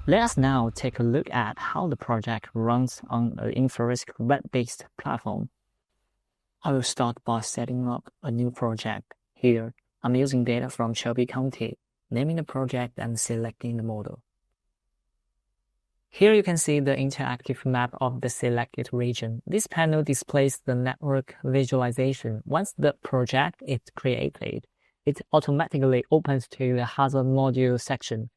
Let us now take a look at how the project runs on an InfraRisk web-based platform. I will start by setting up a new project. Here, I'm using data from Shelby County, naming the project and selecting the model. Here you can see the interactive map of the selected region. This panel displays the network visualization. Once the project is created, it automatically opens to the hazard module section.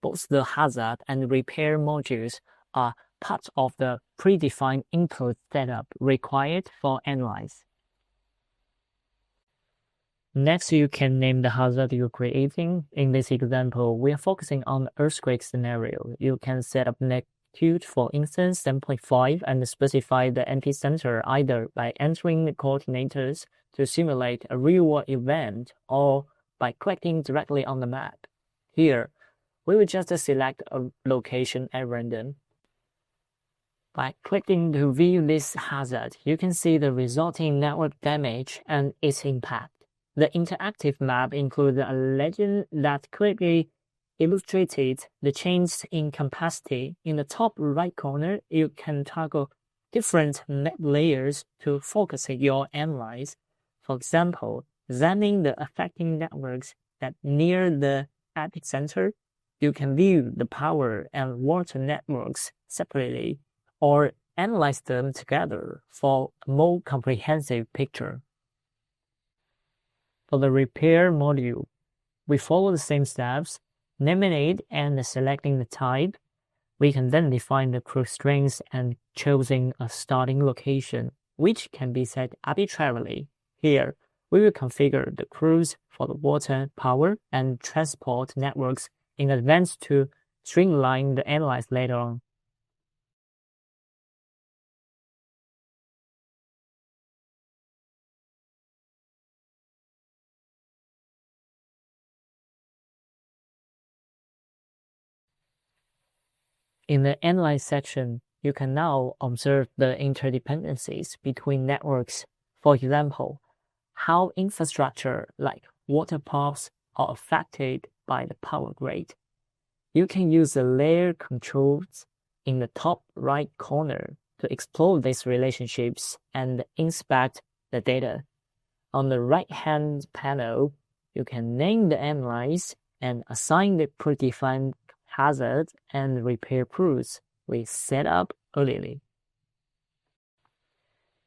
Both the hazard and repair modules are part of the predefined input setup required for analyze. Next, you can name the hazard you're creating. In this example, we are focusing on the earthquake scenario. You can set up magnitude, for instance, 7.5, and specify the epicenter either by entering the coordinates to simulate a real-world event or by clicking directly on the map. Here, we will just select a location at random. By clicking to view this hazard, you can see the resulting network damage and its impact. The interactive map includes a legend that clearly illustrated the change in capacity. In the top right corner, you can toggle different net layers to focus your analyze. For example, examining the affecting networks that near the epicenter, you can view the power and water networks separately or analyze them together for a more comprehensive picture. For the repair module, we follow the same steps, naming it and selecting the type. We can then define the crew strings and choosing a starting location, which can be set arbitrarily. Here, we will configure the crews for the water, power, and transport networks in advance to streamline the analyze later on. In the Analyze section, you can now observe the interdependencies between networks. For example, how infrastructure like water pumps are affected by the power grid. You can use the layer controls in the top right corner to explore these relationships and inspect the data. On the right-hand panel, you can name the analyze and assign the predefined hazard and repair crews we set up earlier.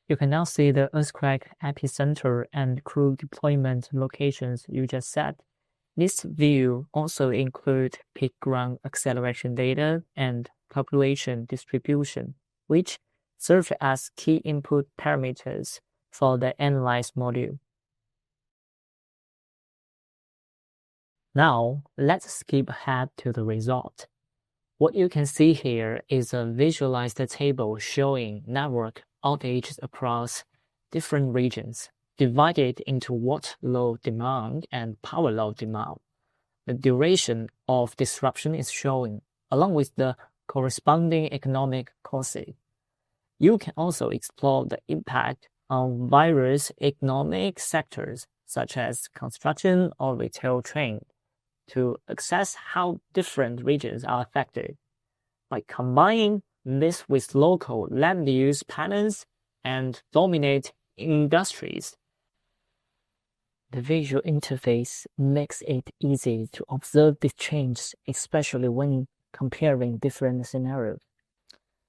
You can now see the earthquake epicenter and crew deployment locations you just set. This view also includes peak ground acceleration data and population distribution, which serve as key input parameters for the Analyze module. Now, let's skip ahead to the result. What you can see here is a visualized table showing network outages across different regions, divided into water load demand and power load demand. The duration of disruption is shown, along with the corresponding economic causes. You can also explore the impact on various economic sectors, such as construction or retail trade, to assess how different regions are affected. By combining this with local land use patterns and dominant industries, the visual interface makes it easy to observe these changes, especially when comparing different scenarios.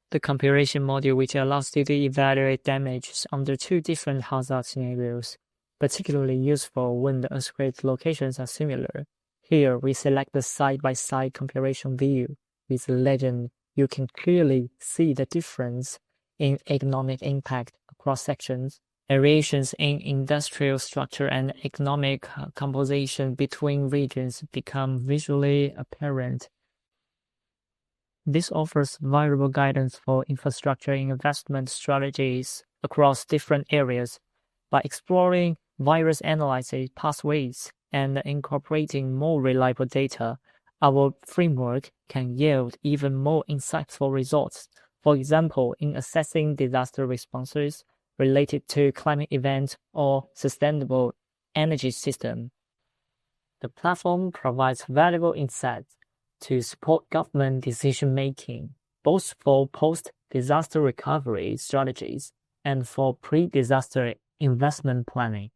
The comparison module, which allows you to evaluate damages under two different hazard scenarios, particularly useful when the earthquake locations are similar. Here, we select the side-by-side comparison view. With the legend, you can clearly see the difference in economic impact across sections. Variations in industrial structure and economic composition between regions become visually apparent. This offers valuable guidance for infrastructure investment strategies across different areas. By exploring various analysis pathways and incorporating more reliable data, our framework can yield even more insightful results. For example, in assessing disaster responses related to climate events or sustainable energy system. The platform provides valuable insights to support government decision-making, both for post-disaster recovery strategies and for pre-disaster investment planning.